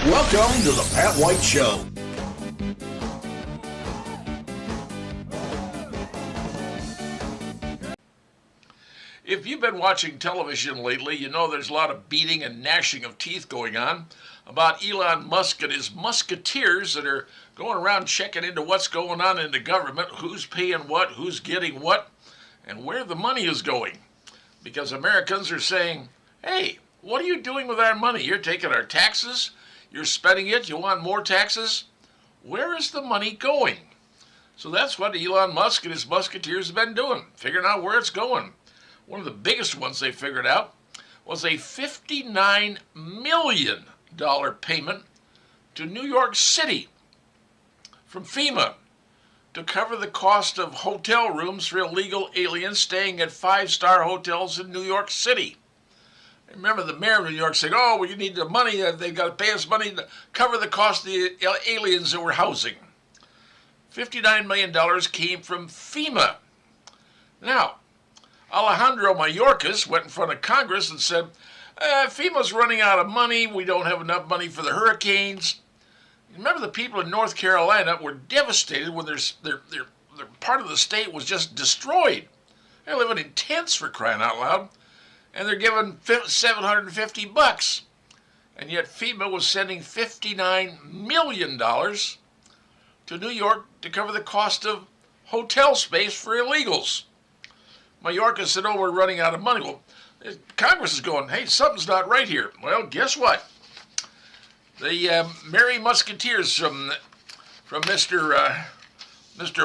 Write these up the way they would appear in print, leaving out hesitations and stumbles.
Welcome to the Pat White Show. If you've been watching television lately, you know there's a lot of beating and gnashing of teeth going on about Elon Musk and his musketeers that are going around checking into what's going on in the government, who's paying what, who's getting what, and where the money is going. Because Americans are saying, hey, what are you doing with our money? You're taking our taxes, you're spending it, you want more taxes? Where is the money going? So that's what Elon Musk and his musketeers have been doing, figuring out where it's going. One of the biggest ones they figured out was a $59 million payment to New York City from FEMA to cover the cost of hotel rooms for illegal aliens staying at five-star hotels in New York City. I remember the mayor of New York saying, oh, well, you need the money, they've got to pay us money to cover the cost of the aliens that we're housing. $59 million came from FEMA. Now, Alejandro Mayorkas went in front of Congress and said, FEMA's running out of money. We don't have enough money for the hurricanes. Remember, the people in North Carolina were devastated when their part of the state was just destroyed. They're living in tents, for crying out loud, and they're given $750. And yet FEMA was sending $59 million to New York to cover the cost of hotel space for illegals. Mayorkas said, oh, we're running out of money. Well, Congress is going, hey, something's not right here. Well, guess what? The Merry Musketeers from Mr.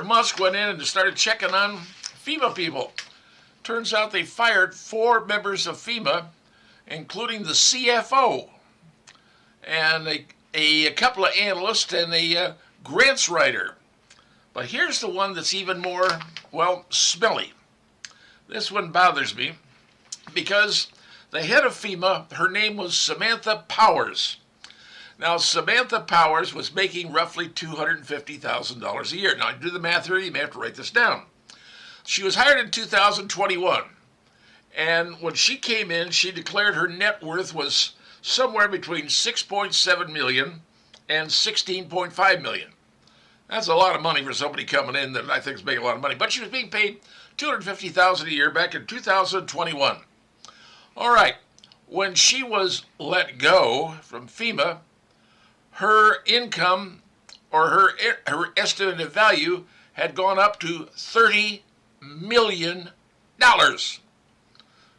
Musk went in and started checking on FEMA people. Turns out they fired 4 members of FEMA, including the CFO, and a couple of analysts and a grants writer. But here's the one that's even more, well, smelly. This one bothers me because the head of FEMA, her name was Samantha Powers. Now, Samantha Powers was making roughly $250,000 a year. Now, do the math here, you may have to write this down. She was hired in 2021, and when she came in, she declared her net worth was somewhere between $6.7 million and $16.5 million. That's a lot of money for somebody coming in that I think is making a lot of money, but she was being paid $250,000 a year back in 2021. All right, when she was let go from FEMA, her income or her estimated value had gone up to $30 million.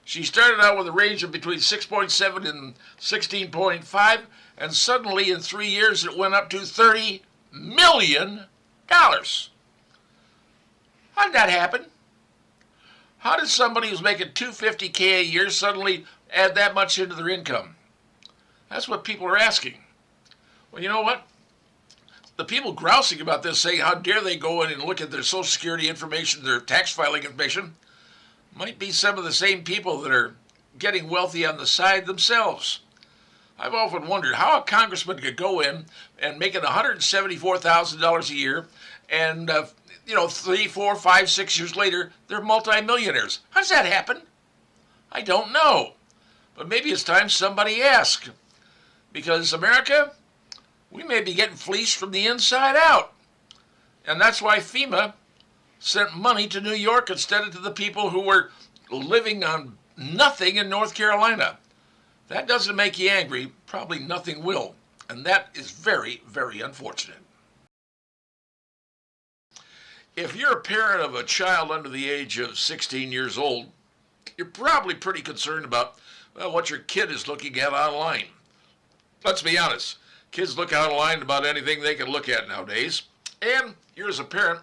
She started out with a range of between 6.7 and 16.5, and suddenly in 3 years it went up to $30 million. How did that happen? How did somebody who's making $250K a year suddenly add that much into their income? That's what people are asking. Well, you know what? The people grousing about this, saying how dare they go in and look at their Social Security information, their tax filing information, might be some of the same people that are getting wealthy on the side themselves. I've often wondered how a congressman could go in and make it $174,000 a year, and 3, 4, 5, 6 years later, they're multimillionaires. How does that happen? I don't know. But maybe it's time somebody asked. Because America, we may be getting fleeced from the inside out. And that's why FEMA sent money to New York instead of to the people who were living on nothing in North Carolina. If that doesn't make you angry, probably nothing will. And that is very, very unfortunate. If you're a parent of a child under the age of 16 years old, you're probably pretty concerned about what your kid is looking at online. Let's be honest. Kids look online about anything they can look at nowadays. And you're as a parent,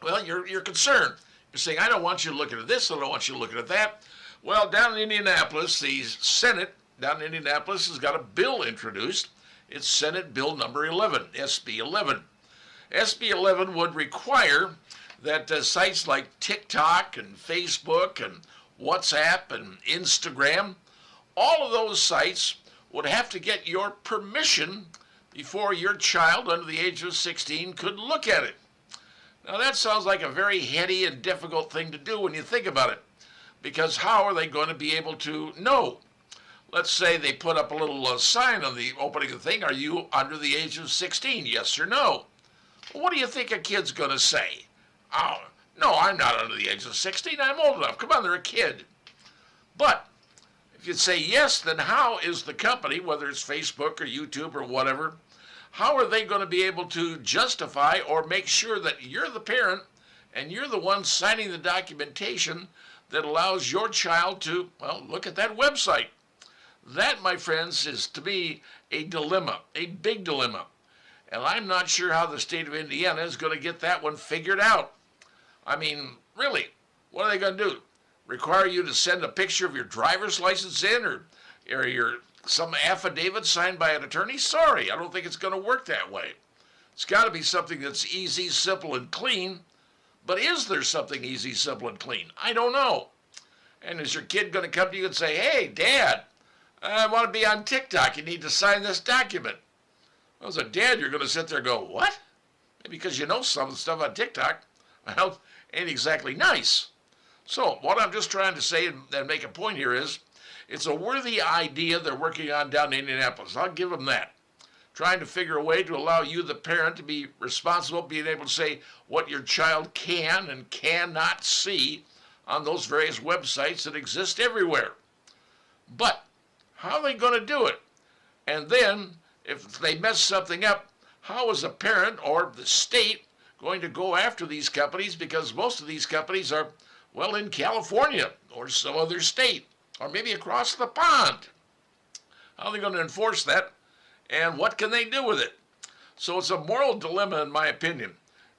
well, you're concerned. You're saying, I don't want you looking at this, I don't want you looking at that. Well, down in Indianapolis, the Senate down in Indianapolis has got a bill introduced. It's Senate Bill number 11, SB 11. SB 11 would require that sites like TikTok and Facebook and WhatsApp and Instagram, all of those sites would have to get your permission before your child under the age of 16 could look at it. Now that sounds like a very heady and difficult thing to do when you think about it, because how are they going to be able to know? let's say they put up a little sign on the opening of the thing, are you under the age of 16, yes or no? Well, what do you think a kid's going to say? Oh, no, I'm not under the age of 16, I'm old enough. Come on, they're a kid. But if you say yes, then how is the company, whether it's Facebook or YouTube or whatever, how are they going to be able to justify or make sure that you're the parent and you're the one signing the documentation that allows your child to, well, look at that website? That, my friends, is to me a dilemma, a big dilemma. And I'm not sure how the state of Indiana is going to get that one figured out. I mean, really, what are they going to do? Require you to send a picture of your driver's license in or your some affidavit signed by an attorney? Sorry, I don't think it's going to work that way. It's got to be something that's easy, simple, and clean. But is there something easy, simple, and clean? I don't know. And is your kid going to come to you and say, hey, Dad, I want to be on TikTok. You need to sign this document. Well, as a dad, you're going to sit there and go, what? Maybe because you know some of the stuff on TikTok, well, ain't exactly nice. So what I'm just trying to say and make a point here is, it's a worthy idea they're working on down in Indianapolis. I'll give them that. Trying to figure a way to allow you, the parent, to be responsible, being able to say what your child can and cannot see on those various websites that exist everywhere. But how are they going to do it? And then, if they mess something up, how is a parent or the state going to go after these companies? Because most of these companies are, well, in California or some other state, or maybe across the pond. How are they going to enforce that? And what can they do with it? So it's a moral dilemma, in my opinion.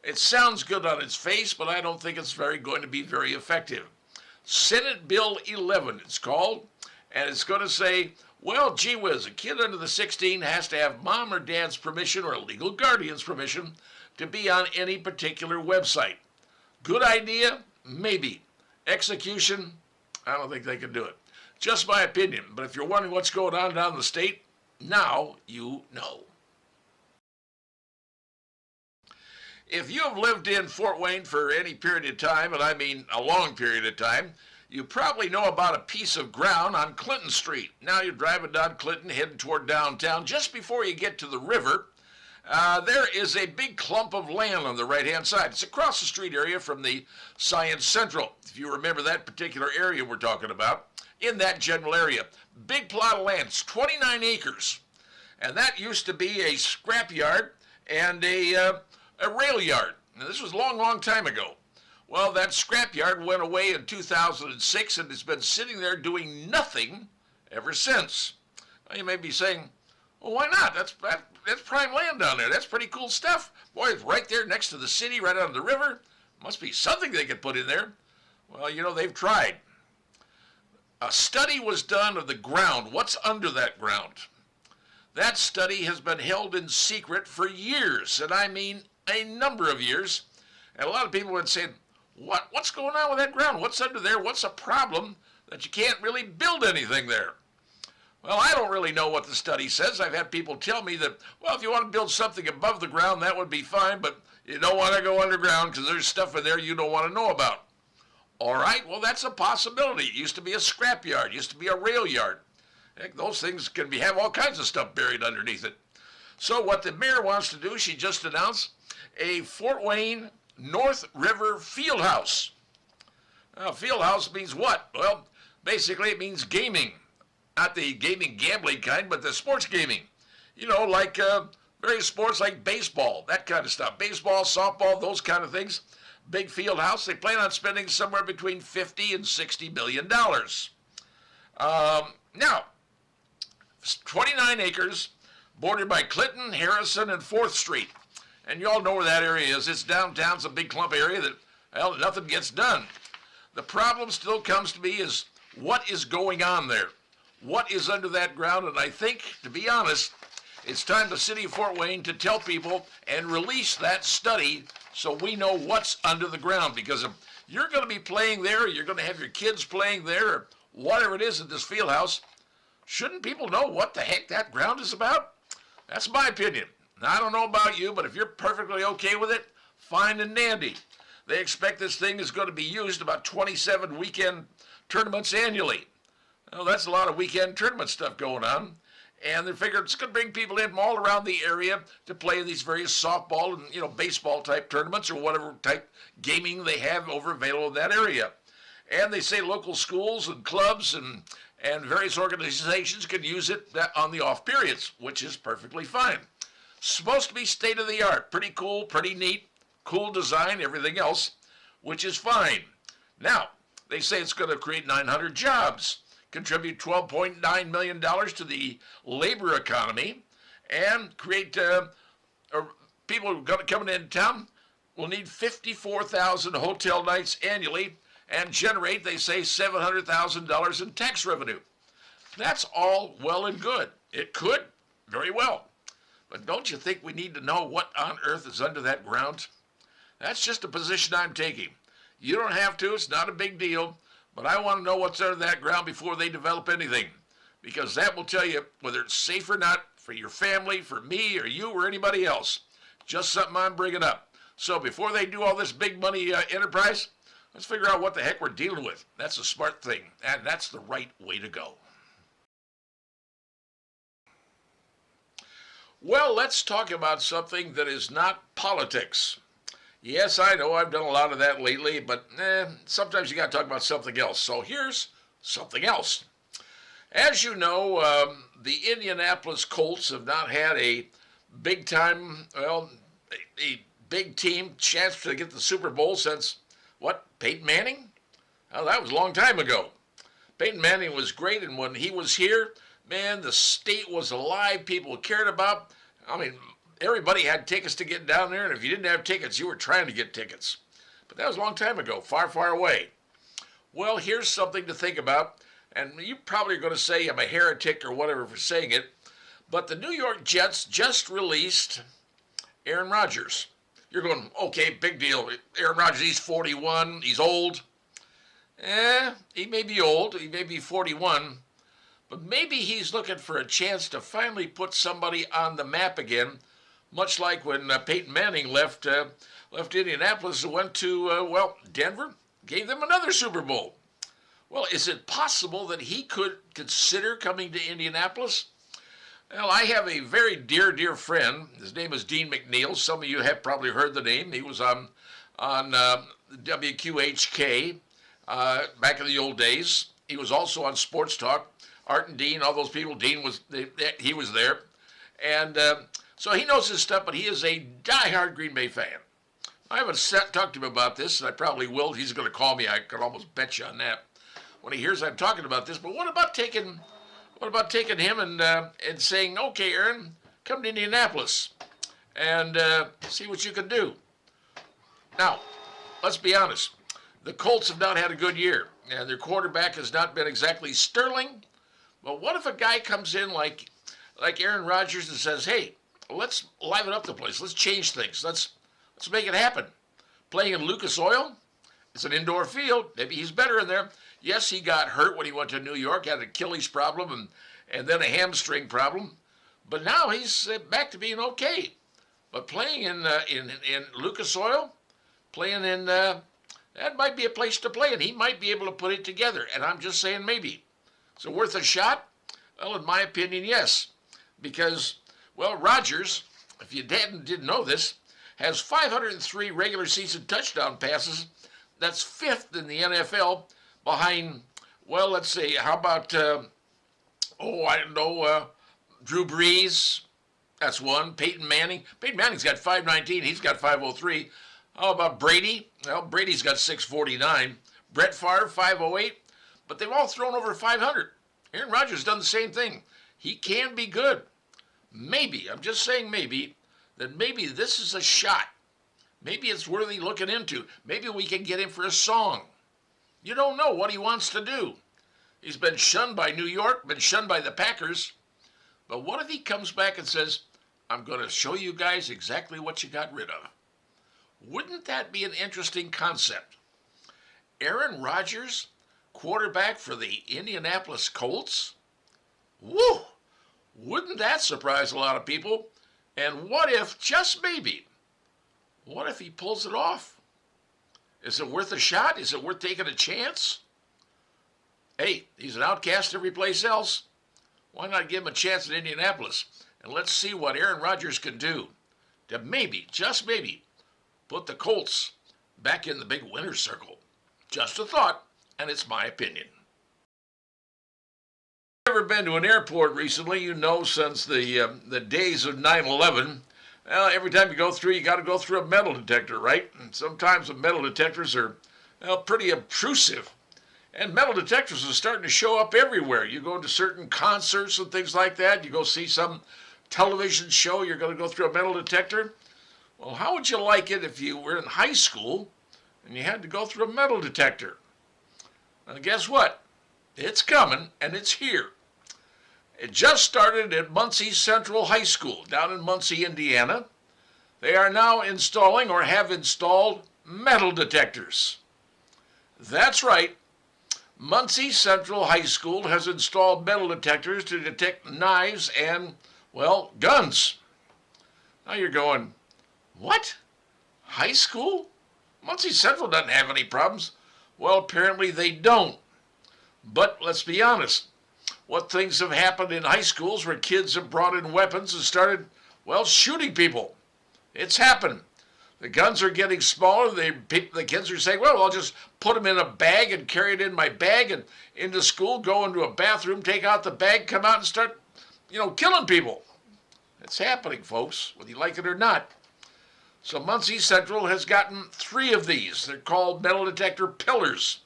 It sounds good on its face, but I don't think it's going to be very effective. Senate Bill 11, it's called, and it's going to say, well, gee whiz, a kid under the 16 has to have mom or dad's permission or a legal guardian's permission to be on any particular website. Good idea? Maybe. Execution? I don't think they can do it. Just my opinion, but if you're wondering what's going on down in the state, now you know. If you have lived in Fort Wayne for any period of time, and I mean a long period of time, you probably know about a piece of ground on Clinton Street. Now you're driving down Clinton, heading toward downtown. Just before you get to the river, there is a big clump of land on the right-hand side. It's across the street area from the Science Central. If you remember that particular area we're talking about, in that general area. Big plot of land, it's 29 acres. And that used to be a scrap yard and a rail yard. Now, this was a long, long time ago. Well, that scrap yard went away in 2006 and has been sitting there doing nothing ever since. Now, you may be saying, well, why not? That's prime land down there. That's pretty cool stuff. Boy, it's right there next to the city, right on the river. Must be something they could put in there. Well, you know, they've tried. A study was done of the ground, what's under that ground. That study has been held in secret for years, and I mean a number of years. And a lot of people would say, what's going on with that ground? What's under there? What's a problem that you can't really build anything there? Well, I don't really know what the study says. I've had people tell me that, well, if you want to build something above the ground, that would be fine, but you don't want to go underground because there's stuff in there you don't want to know about. All right, well, that's a possibility. It used to be a scrap yard, used to be a rail yard. Heck, those things can have all kinds of stuff buried underneath it. So what the mayor wants to do, she just announced a Fort Wayne North River Field House. Now, field house means what? Well, basically it means gaming. Not the gaming, gambling kind, but the sports gaming. You know, like various sports like baseball, that kind of stuff. Baseball, softball, those kind of things. Big field house. They plan on spending somewhere between $50 and $60 million. Now, 29 acres, bordered by Clinton, Harrison, and 4th Street. And you all know where that area is. It's downtown. It's a big clump area that, well, nothing gets done. The problem still comes to me is what is going on there? What is under that ground? And I think, to be honest, it's time the city of Fort Wayne to tell people and release that study so we know what's under the ground. Because if you're going to be playing there, or you're going to have your kids playing there, or whatever it is at this field house, shouldn't people know what the heck that ground is about? That's my opinion. Now, I don't know about you, but if you're perfectly okay with it, fine and dandy. They expect this thing is going to be used about 27 weekend tournaments annually. Well, that's a lot of weekend tournament stuff going on. And they figured it's going to bring people in from all around the area to play these various softball and baseball type tournaments or whatever type gaming they have over available in that area. And they say local schools and clubs and various organizations can use it on the off periods, which is perfectly fine. Supposed to be state of the art, pretty cool, pretty neat, cool design, everything else, which is fine. Now, they say it's going to create 900 jobs, contribute $12.9 million to the labor economy, and create people coming into town will need 54,000 hotel nights annually and generate, they say, $700,000 in tax revenue. That's all well and good. It could, very well. But don't you think we need to know what on earth is under that ground? That's just a position I'm taking. You don't have to, it's not a big deal, but I want to know what's under that ground before they develop anything, because that will tell you whether it's safe or not for your family, for me, or you, or anybody else. Just something I'm bringing up. So before they do all this big money enterprise, let's figure out what the heck we're dealing with. That's a smart thing, and that's the right way to go. Well, let's talk about something that is not politics. Yes, I know I've done a lot of that lately, but sometimes you got to talk about something else. So here's something else. As you know, the Indianapolis Colts have not had a big time, a big team chance to get the Super Bowl since, Peyton Manning? Well, that was a long time ago. Peyton Manning was great, and when he was here, man, the state was alive. People cared about. Everybody had tickets to get down there, and if you didn't have tickets, you were trying to get tickets. But that was a long time ago, far, far away. Well, here's something to think about, and you probably are going to say I'm a heretic or whatever for saying it, but the New York Jets just released Aaron Rodgers. You're going, okay, big deal. Aaron Rodgers, he's 41, he's old. He may be old, he may be 41, but maybe he's looking for a chance to finally put somebody on the map again, much like when Peyton Manning left Indianapolis and went to, Denver, gave them another Super Bowl. Well, is it possible that he could consider coming to Indianapolis? Well, I have a very dear, dear friend. His name is Dean McNeil. Some of you have probably heard the name. He was on WQHK back in the old days. He was also on Sports Talk. Art and Dean, all those people, he was there. And so he knows his stuff, but he is a diehard Green Bay fan. I haven't talked to him about this, and I probably will. He's going to call me. I could almost bet you on that when he hears I'm talking about this. But what about taking him and saying, okay, Aaron, come to Indianapolis and see what you can do? Now, let's be honest. The Colts have not had a good year, and their quarterback has not been exactly sterling. But what if a guy comes in like Aaron Rodgers and says, hey, let's liven up the place. Let's change things. Let's make it happen. Playing in Lucas Oil, it's an indoor field. Maybe he's better in there. Yes, he got hurt when he went to New York, had an Achilles problem and then a hamstring problem. But now he's back to being okay. But playing in Lucas Oil, playing in that might be a place to play, and he might be able to put it together. And I'm just saying maybe. Is it worth a shot? Well, in my opinion, yes. Because, Rodgers, if you didn't know this, has 503 regular season touchdown passes. That's fifth in the NFL behind, let's see, how about, Drew Brees. That's one. Peyton Manning. Peyton Manning's got 519. He's got 503. How about Brady? Well, Brady's got 649. Brett Favre, 508. But they've all thrown over 500. Aaron Rodgers has done the same thing. He can be good. Maybe, I'm just saying maybe, that maybe this is a shot. Maybe it's worthy looking into. Maybe we can get him for a song. You don't know what he wants to do. He's been shunned by New York, been shunned by the Packers. But what if he comes back and says, I'm going to show you guys exactly what you got rid of? Wouldn't that be an interesting concept? Aaron Rodgers, quarterback for the Indianapolis Colts? Woo! Wouldn't that surprise a lot of people? And what if, just maybe, what if he pulls it off? Is it worth a shot? Is it worth taking a chance? Hey, he's an outcast every place else. Why not give him a chance in Indianapolis? And let's see what Aaron Rodgers can do to maybe, just maybe, put the Colts back in the big winner's circle. Just a thought, and it's my opinion. If you've ever been to an airport recently, you know since the days of 9/11, well, every time you go through, you got to go through a metal detector, right? And sometimes the metal detectors are pretty obtrusive. And metal detectors are starting to show up everywhere. You go to certain concerts and things like that. You go see some television show, you're going to go through a metal detector. Well, how would you like it if you were in high school and you had to go through a metal detector? And guess what? It's coming, and it's here. It just started at Muncie Central High School down in Muncie, Indiana. They are now installing or have installed metal detectors. That's right. Muncie Central High School has installed metal detectors to detect knives and, well, guns. Now you're going, what? High school? Muncie Central doesn't have any problems. Well, apparently they don't. But let's be honest. What things have happened in high schools where kids have brought in weapons and started, well, shooting people? It's happened. The guns are getting smaller. The kids are saying, well, I'll just put them in a bag and carry it in my bag and into school, go into a bathroom, take out the bag, come out and start, killing people. It's happening, folks, whether you like it or not. So Muncie Central has gotten 3 of these. They're called metal detector pillars.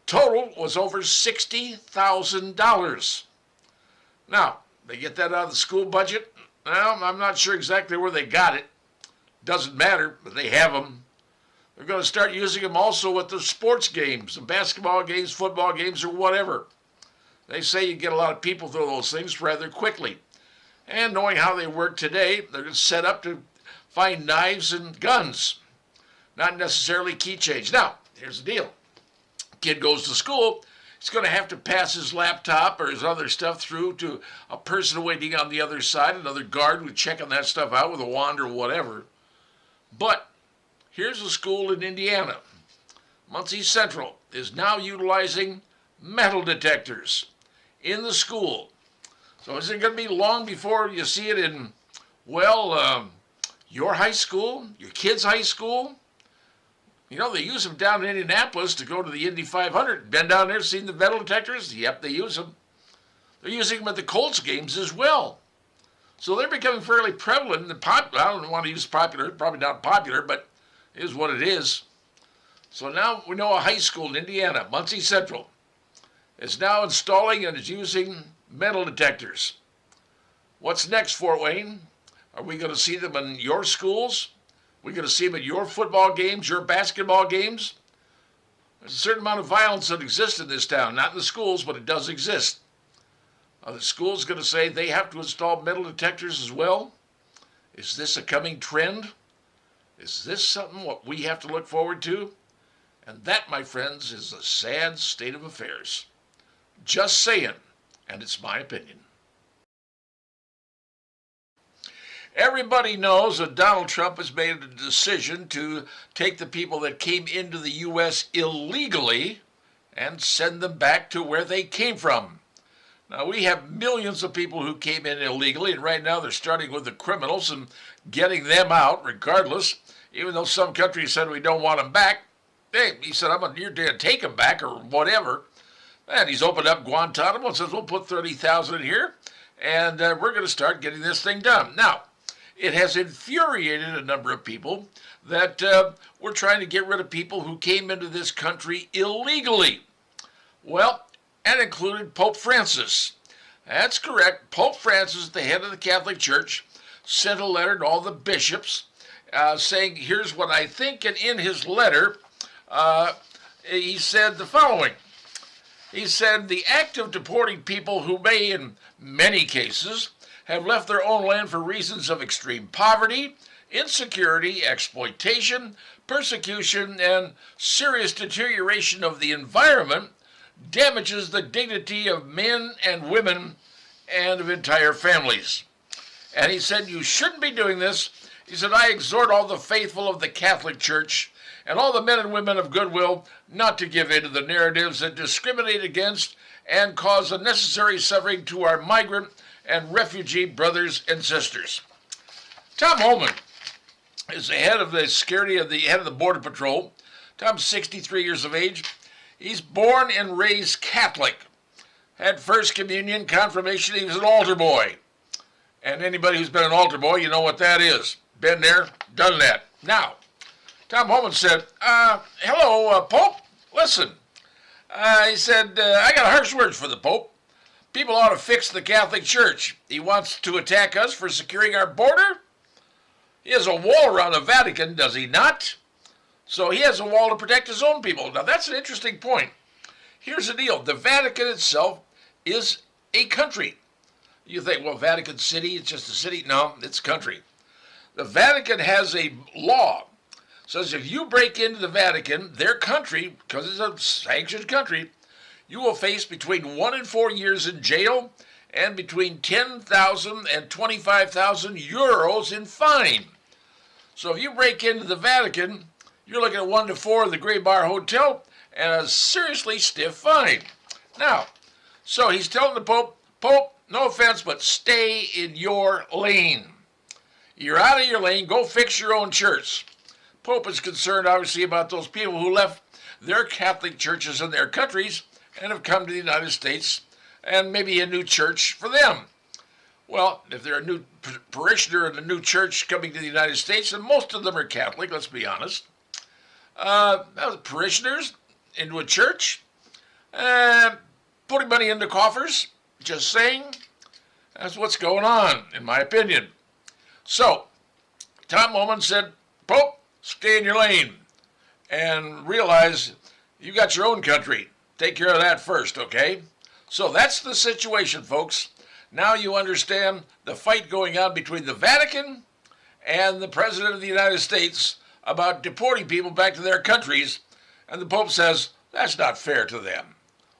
Total was over $60,000. Now, they get that out of the school budget? Well, I'm not sure exactly where they got it. Doesn't matter, but they have them. They're going to start using them also with the sports games, the basketball games, football games, or whatever. They say you get a lot of people through those things rather quickly. And knowing how they work today, they're set up to find knives and guns, not necessarily keychains. Now, here's the deal. Kid goes to school, he's going to have to pass his laptop or his other stuff through to a person waiting on the other side, another guard who's checking that stuff out with a wand or whatever. But here's a school in Indiana. Muncie Central is now utilizing metal detectors in the school. So is it going to be long before you see it in, your high school, your kid's high school? They use them down in Indianapolis to go to the Indy 500. Been down there, seen the metal detectors? Yep, they use them. They're using them at the Colts games as well. So they're becoming fairly prevalent and popular. I don't want to use popular, probably not popular, but it is what it is. So now we know a high school in Indiana, Muncie Central, is now installing and is using metal detectors. What's next, Fort Wayne? Are we going to see them in your schools? Are we going to see them at your football games, your basketball games? There's a certain amount of violence that exists in this town, not in the schools, but it does exist. Are the schools going to say they have to install metal detectors as well? Is this a coming trend? Is this something what we have to look forward to? And that, my friends, is a sad state of affairs. Just saying, and it's my opinion. Everybody knows that Donald Trump has made a decision to take the people that came into the U.S. illegally and send them back to where they came from. Now, we have millions of people who came in illegally, and right now they're starting with the criminals and getting them out regardless, even though some countries said we don't want them back. Hey, he said, you're going to take them back or whatever. And he's opened up Guantanamo and says, we'll put 30,000 in here, and we're going to start getting this thing done. Now, it has infuriated a number of people that we're trying to get rid of people who came into this country illegally. Well, and included Pope Francis. That's correct. Pope Francis, the head of the Catholic Church, sent a letter to all the bishops saying, here's what I think. And in his letter, he said the following. He said, the act of deporting people who may, in many cases, have left their own land for reasons of extreme poverty, insecurity, exploitation, persecution, and serious deterioration of the environment damages the dignity of men and women and of entire families. And he said, you shouldn't be doing this. He said, I exhort all the faithful of the Catholic Church and all the men and women of goodwill not to give in to the narratives that discriminate against and cause unnecessary suffering to our migrant and refugee brothers and sisters. Tom Holman is the head of the security of the head of the Border Patrol. Tom's 63 years of age. He's born and raised Catholic. Had first communion, confirmation. He was an altar boy. And anybody who's been an altar boy, you know what that is. Been there, done that. Now, Tom Holman said, hello, Pope. Listen, he said, I got harsh words for the Pope. People ought to fix the Catholic Church. He wants to attack us for securing our border. He has a wall around the Vatican, does he not? So he has a wall to protect his own people. Now, that's an interesting point. Here's the deal. The Vatican itself is a country. You think, well, Vatican City, it's just a city. No, it's a country. The Vatican has a law. Says if you break into the Vatican, their country, because it's a sanctioned country, you will face between 1 and 4 years in jail and between 10,000 and 25,000 euros in fine. So if you break into the Vatican, you're looking at 1 to 4 in the Gray Bar Hotel and a seriously stiff fine. Now, so he's telling the Pope, Pope, no offense, but stay in your lane. You're out of your lane. Go fix your own church. Pope is concerned, obviously, about those people who left their Catholic churches in their countries and have come to the United States and maybe a new church for them. Well, if they're a new parishioner in a new church coming to the United States, and most of them are Catholic, let's be honest, parishioners into a church, putting money into coffers, just saying, that's what's going on, in my opinion. So, Tom Holman said, Pope, stay in your lane, and realize you got your own country. Take care of that first, okay? So that's the situation, folks. Now you understand the fight going on between the Vatican and the President of the United States about deporting people back to their countries, and the Pope says, that's not fair to them.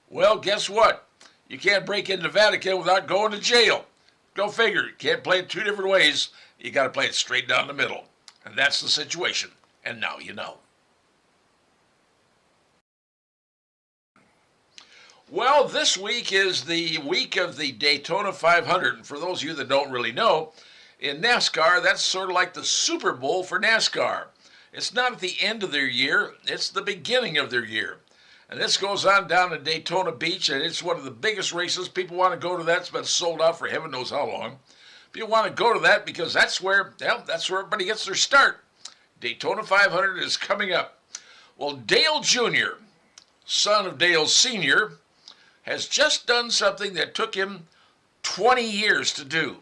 Well, guess what? You can't break into the Vatican without going to jail. Go figure. You can't play it two different ways. You got to play it straight down the middle. And that's the situation. And now you know. Well, this week is the week of the Daytona 500. And for those of you that don't really know, in NASCAR, that's sort of like the Super Bowl for NASCAR. It's not at the end of their year. It's the beginning of their year. And this goes on down at Daytona Beach, and it's one of the biggest races. People want to go to that. It's been sold out for heaven knows how long. People want to go to that because that's where everybody gets their start. Daytona 500 is coming up. Well, Dale Jr., son of Dale Sr., has just done something that took him 20 years to do.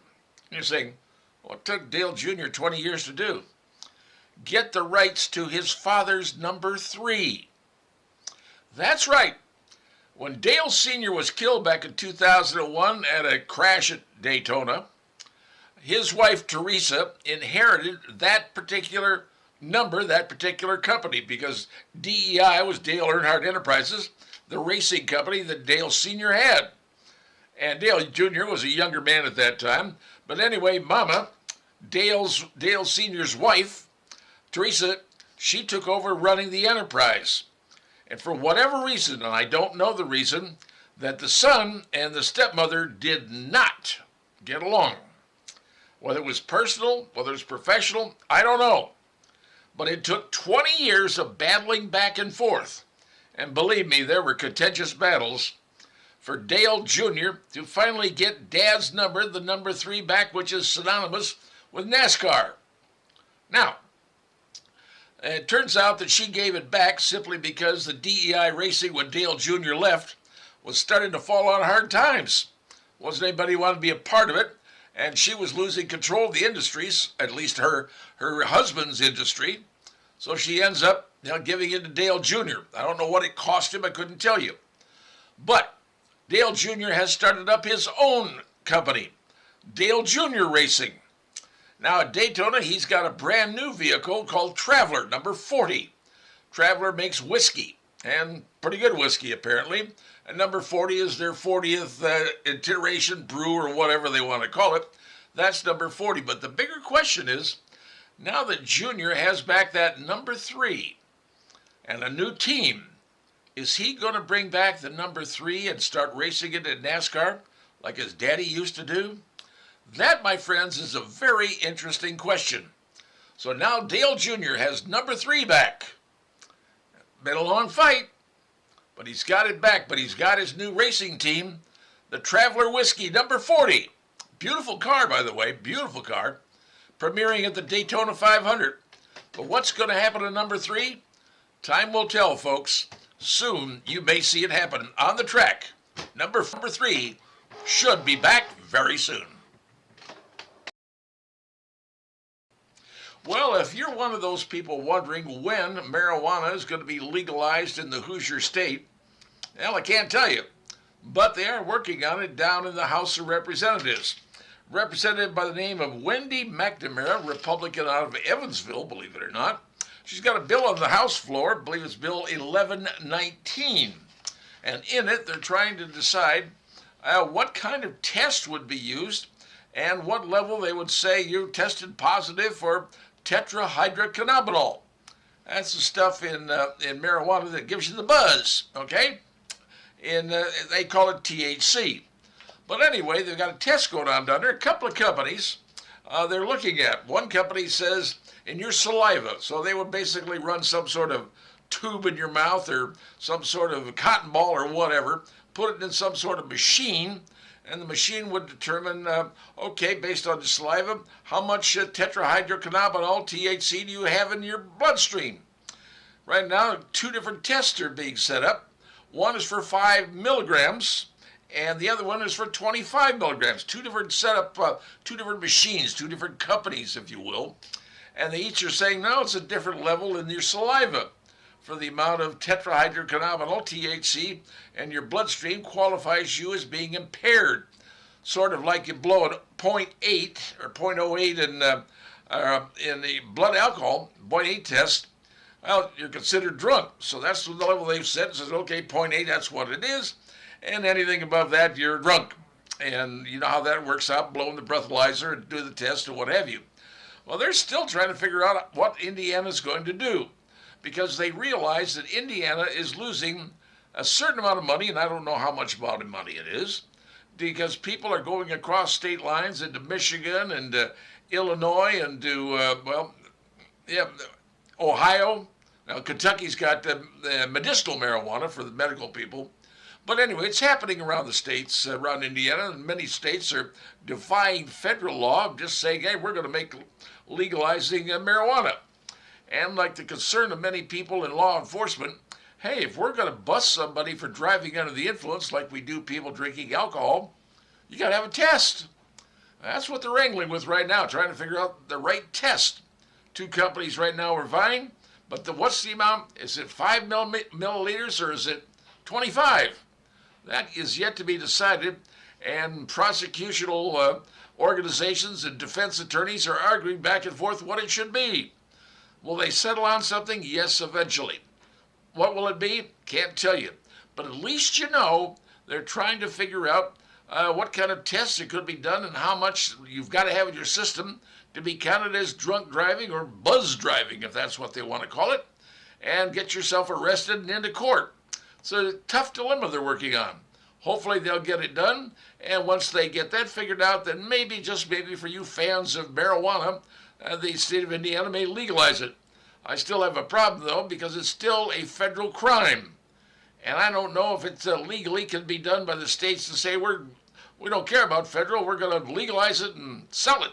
You're saying, well, it took Dale Jr. 20 years to do. Get the rights to his father's number 3. That's right. When Dale Sr. was killed back in 2001 at a crash at Daytona, his wife Teresa inherited that particular number, that particular company, because DEI was Dale Earnhardt Enterprises, the racing company that Dale Sr. had. And Dale Jr. was a younger man at that time. But anyway, Mama, Dale Sr.'s wife, Teresa, she took over running the enterprise. And for whatever reason, and I don't know the reason, that the son and the stepmother did not get along. Whether it was personal, whether it was professional, I don't know. But it took 20 years of battling back and forth. And believe me, there were contentious battles for Dale Jr. to finally get Dad's number, the number 3 back, which is synonymous with NASCAR. Now, it turns out that she gave it back simply because the DEI racing when Dale Jr. left was starting to fall on hard times. Wasn't anybody who wanted to be a part of it, and she was losing control of the industries, at least her husband's industry. So she ends up giving it to Dale Jr. I don't know what it cost him, I couldn't tell you. But Dale Jr. has started up his own company, Dale Jr. Racing. Now at Daytona, he's got a brand new vehicle called Traveler, number 40. Traveler makes whiskey, and pretty good whiskey apparently. And number 40 is their 40th iteration brew or whatever they want to call it. That's number 40. But the bigger question is, now that Junior has back that number 3, and a new team. Is he going to bring back the number 3 and start racing it in NASCAR like his daddy used to do? That, my friends, is a very interesting question. So now Dale Jr. has number 3 back. Been a long fight, but he's got it back. But he's got his new racing team, the Traveler Whiskey number 40. Beautiful car, by the way, beautiful car. Premiering at the Daytona 500. But what's going to happen to number 3? Time will tell, folks. Soon you may see it happen on the track. Number 3 should be back very soon. Well, if you're one of those people wondering when marijuana is going to be legalized in the Hoosier State, well, I can't tell you. But they are working on it down in the House of Representatives. Represented by the name of Wendy McNamara, Republican out of Evansville, believe it or not. She's got a bill on the House floor, I believe it's Bill 1119. And in it, they're trying to decide what kind of test would be used and what level they would say you tested positive for tetrahydrocannabinol. That's the stuff in marijuana that gives you the buzz, okay? They call it THC. But anyway, they've got a test going on down there. A couple of companies they're looking at. One company says in your saliva. So they would basically run some sort of tube in your mouth or some sort of cotton ball or whatever, put it in some sort of machine, and the machine would determine, okay, based on the saliva, how much tetrahydrocannabinol, THC, do you have in your bloodstream? Right now, 2 different tests are being set up. One is for 5 milligrams, and the other one is for 25 milligrams. 2 different setup, 2 different machines, 2 different companies, if you will. And they each are saying, no, it's a different level in your saliva for the amount of tetrahydrocannabinol, THC, and your bloodstream qualifies you as being impaired. Sort of like you blow a 0.8 or 0.08 in the blood alcohol, 0.8 test, well, you're considered drunk. So that's the level they've set. It says, okay, 0.8, that's what it is. And anything above that, you're drunk. And you know how that works out, blowing the breathalyzer and do the test and what have you. Well, they're still trying to figure out what Indiana's going to do because they realize that Indiana is losing a certain amount of money, and I don't know how much amount of money it is, because people are going across state lines into Michigan and Illinois and Ohio. Now, Kentucky's got the medicinal marijuana for the medical people. But anyway, it's happening around the states, around Indiana, and many states are defying federal law, just saying, hey, we're going to make legalizing marijuana. And like the concern of many people in law enforcement, hey, if we're going to bust somebody for driving under the influence like we do people drinking alcohol, you got to have a test. That's what they're wrangling with right now, trying to figure out the right test. 2 companies right now are vying, but what's the amount? Is it 5 milliliters or is it 25? That is yet to be decided, and prosecutional organizations and defense attorneys are arguing back and forth what it should be. Will they settle on something? Yes, eventually. What will it be? Can't tell you. But at least you know they're trying to figure out what kind of tests it could be done and how much you've got to have in your system to be counted as drunk driving or buzz driving, if that's what they want to call it, and get yourself arrested and into court. It's a tough dilemma they're working on. Hopefully they'll get it done, and once they get that figured out, then maybe, just maybe for you fans of marijuana, the state of Indiana may legalize it. I still have a problem, though, because it's still a federal crime. And I don't know if it legally can be done by the states to say, we don't care about federal, we're going to legalize it and sell it.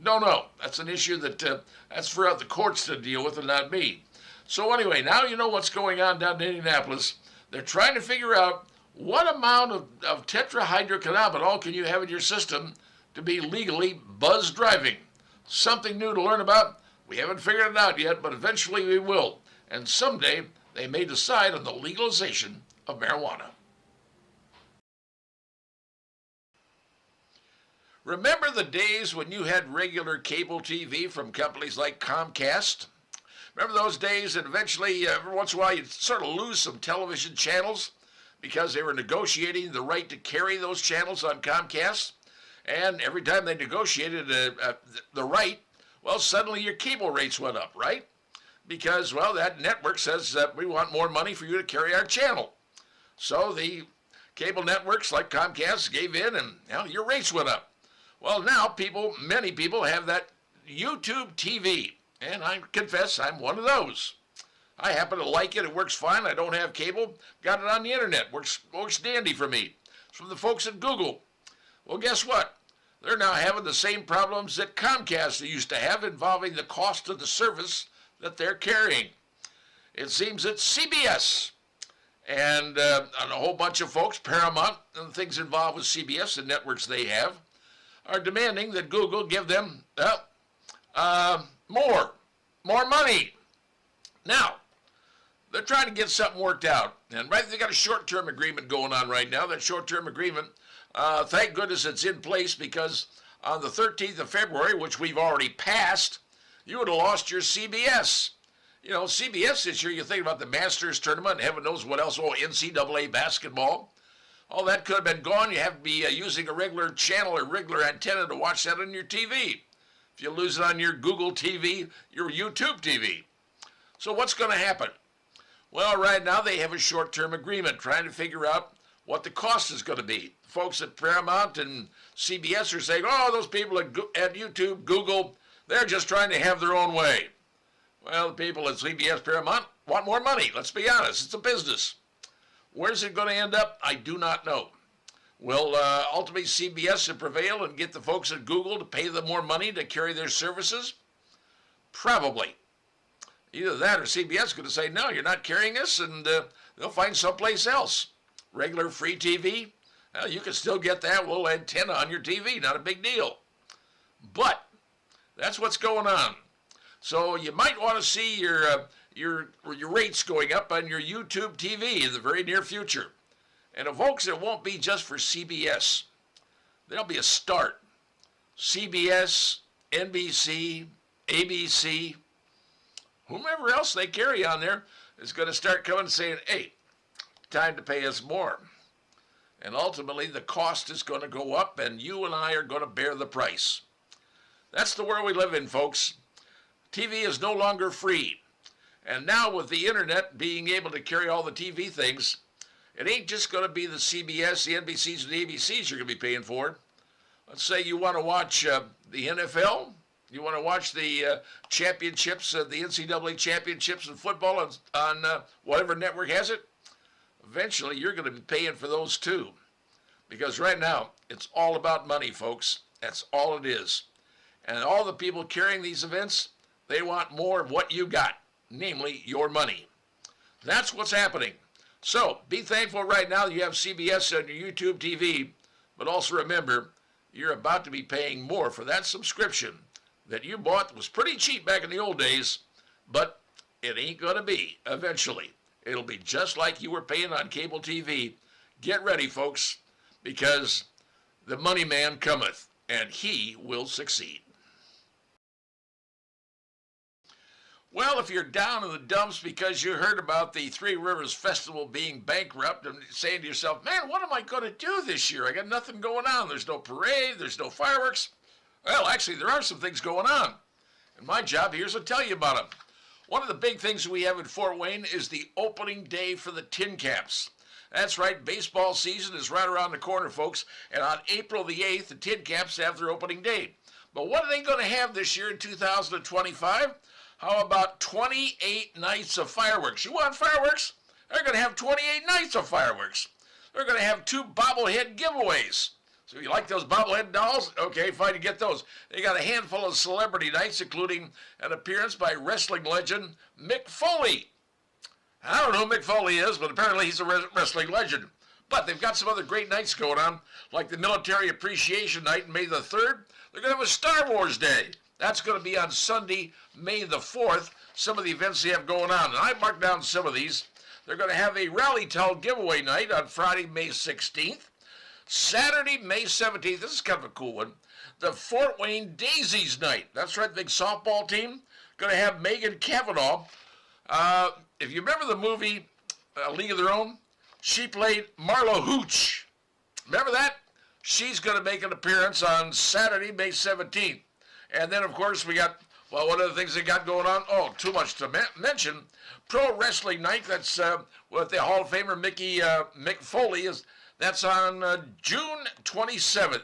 No. That's an issue that's for the courts to deal with and not me. So anyway, now you know what's going on down in Indianapolis. They're trying to figure out what amount of tetrahydrocannabinol can you have in your system to be legally buzz driving. Something new to learn about. We haven't figured it out yet, but eventually we will. And someday they may decide on the legalization of marijuana. Remember the days when you had regular cable TV from companies like Comcast? Remember those days that eventually, every once in a while, you'd sort of lose some television channels because they were negotiating the right to carry those channels on Comcast? And every time they negotiated the right, well, suddenly your cable rates went up, right? because, well, that network says that we want more money for you to carry our channel. So the cable networks like Comcast gave in, and your rates went up. Well, now many people have that YouTube TV, and I confess I'm one of those. I happen to like it. It works fine. I don't have cable. Got it on the internet. Works dandy for me. It's from the folks at Google. Well, guess what? They're now having the same problems that Comcast used to have involving the cost of the service that they're carrying. It seems that CBS and a whole bunch of folks, Paramount and things involved with CBS, the networks they have, are demanding that Google give them more money. Now, they're trying to get something worked out. And they got a short-term agreement going on right now. That short-term agreement, thank goodness it's in place, because on the 13th of February, which we've already passed, you would have lost your CBS. CBS this year, you think about the Masters tournament, and heaven knows what else, NCAA basketball. All that could have been gone. You have to be using a regular channel or regular antenna to watch that on your TV. If you lose it on your Google TV, your YouTube TV. So what's going to happen? Well, right now they have a short-term agreement trying to figure out what the cost is going to be. Folks at Paramount and CBS are saying, those people at YouTube, Google, they're just trying to have their own way. Well, the people at CBS, Paramount want more money. Let's be honest. It's a business. Where's it going to end up? I do not know. Will ultimately CBS prevail and get the folks at Google to pay them more money to carry their services? Probably. Either that or CBS is going to say, no, you're not carrying us, and they'll find someplace else. Regular free TV, you can still get that. We'll antenna on your TV, not a big deal. But that's what's going on. So you might want to see your rates going up on your YouTube TV in the very near future. And folks, it won't be just for CBS. There'll be a start. CBS, NBC, ABC, whomever else they carry on there is going to start coming and saying, hey, time to pay us more. And ultimately, the cost is going to go up, and you and I are going to bear the price. That's the world we live in, folks. TV is no longer free. And now with the internet being able to carry all the TV things, it ain't just going to be the CBS, the NBCs, and the ABCs you're going to be paying for. Let's say you want to watch the NFL. You want to watch the championships, the NCAA championships in football on whatever network has it. Eventually, you're going to be paying for those too. Because right now, it's all about money, folks. That's all it is. And all the people carrying these events, they want more of what you got, namely your money. That's what's happening. So be thankful right now that you have CBS on your YouTube TV, but also remember, you're about to be paying more for that subscription that you bought that was pretty cheap back in the old days, but it ain't going to be eventually. It'll be just like you were paying on cable TV. Get ready, folks, because the money man cometh, and he will succeed. Well, if you're down in the dumps because you heard about the Three Rivers Festival being bankrupt and saying to yourself, man, what am I going to do this year? I got nothing going on. There's no parade. There's no fireworks. Well, actually, there are some things going on. And my job here is to tell you about them. One of the big things we have in Fort Wayne is the opening day for the Tin Caps. That's right, baseball season is right around the corner, folks. And on April the 8th, the Tin Caps have their opening day. But what are they going to have this year in 2025? How about 28 nights of fireworks? You want fireworks? They're going to have 28 nights of fireworks. They're going to have 2 bobblehead giveaways. So if you like those bobblehead dolls, okay, fine, you get those. They got a handful of celebrity nights, including an appearance by wrestling legend Mick Foley. I don't know who Mick Foley is, but apparently he's a wrestling legend. But they've got some other great nights going on, like the Military Appreciation Night on May the 3rd. They're going to have a Star Wars Day. That's going to be on Sunday, May the 4th, some of the events they have going on. And I marked down some of these. They're going to have a Rally Towel giveaway night on Friday, May 16th. Saturday, May 17th, this is kind of a cool one, the Fort Wayne Daisies Night. That's right, the big softball team. Going to have Megan Cavanaugh. If you remember the movie League of Their Own, she played Marla Hooch. Remember that? She's going to make an appearance on Saturday, May 17th. And then, of course, we got Well, one of the things they got going on, too much to mention, Pro Wrestling Night, that's with the Hall of Famer Mick Foley, that's on June 27th.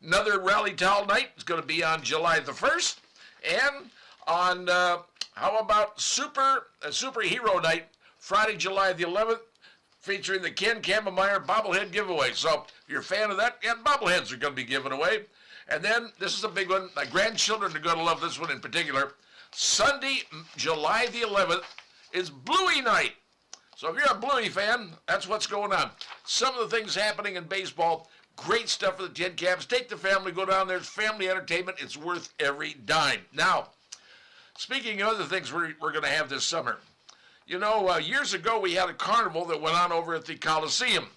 Another Rally Towel Night is going to be on July the 1st. And on, how about Superhero Night, Friday, July the 11th, featuring the Ken Cammermeyer bobblehead giveaway. So if you're a fan of that, bobbleheads are going to be given away. And then, this is a big one, my grandchildren are going to love this one in particular. Sunday, July the 11th, is Bluey Night. So if you're a Bluey fan, that's what's going on. Some of the things happening in baseball, great stuff for the Tin Caps. Take the family, go down there. It's family entertainment. It's worth every dime. Now, speaking of other things we're going to have this summer, you know, years ago we had a carnival that went on over at the Coliseum.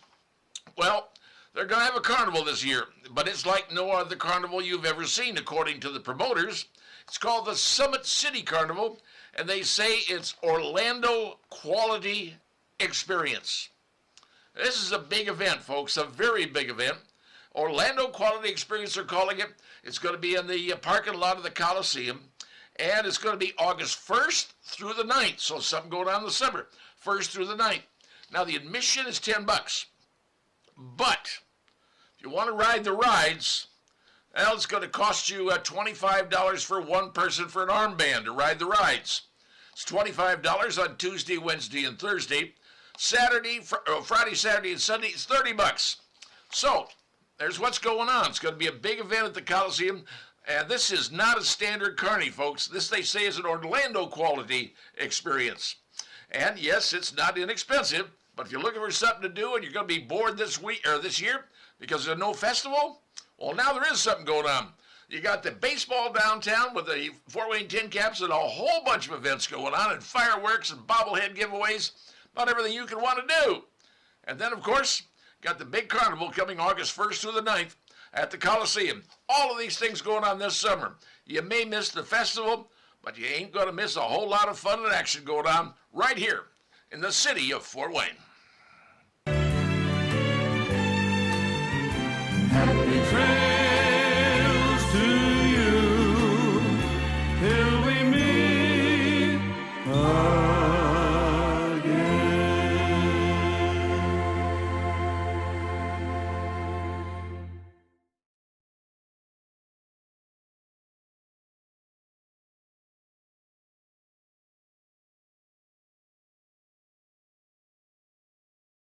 Well, they're going to have a carnival this year, but it's like no other carnival you've ever seen, according to the promoters. It's called the Summit City Carnival, and they say it's Orlando quality experience. This is a big event, folks, a very big event. Orlando quality experience, they're calling it. It's going to be in the parking lot of the Coliseum, and it's going to be August 1st through the 9th, so something going on in the summer, 1st through the 9th. Now, the admission is $10. But if you want to ride the rides, well, it's going to cost you $25 for one person for an armband to ride the rides. It's $25 on Tuesday, Wednesday, and Thursday. Friday, Saturday, and Sunday, it's $30. So, there's what's going on. It's going to be a big event at the Coliseum, and this is not a standard carny, folks. This, they say, is an Orlando quality experience. And yes, it's not inexpensive. But if you're looking for something to do and you're going to be bored this year because there's no festival, well, now there is something going on. You got the baseball downtown with the Fort Wayne Tin Caps and a whole bunch of events going on, and fireworks and bobblehead giveaways, about everything you can want to do. And then, of course, got the big carnival coming August 1st through the 9th at the Coliseum. All of these things going on this summer. You may miss the festival, but you ain't going to miss a whole lot of fun and action going on right here in the city of Fort Wayne.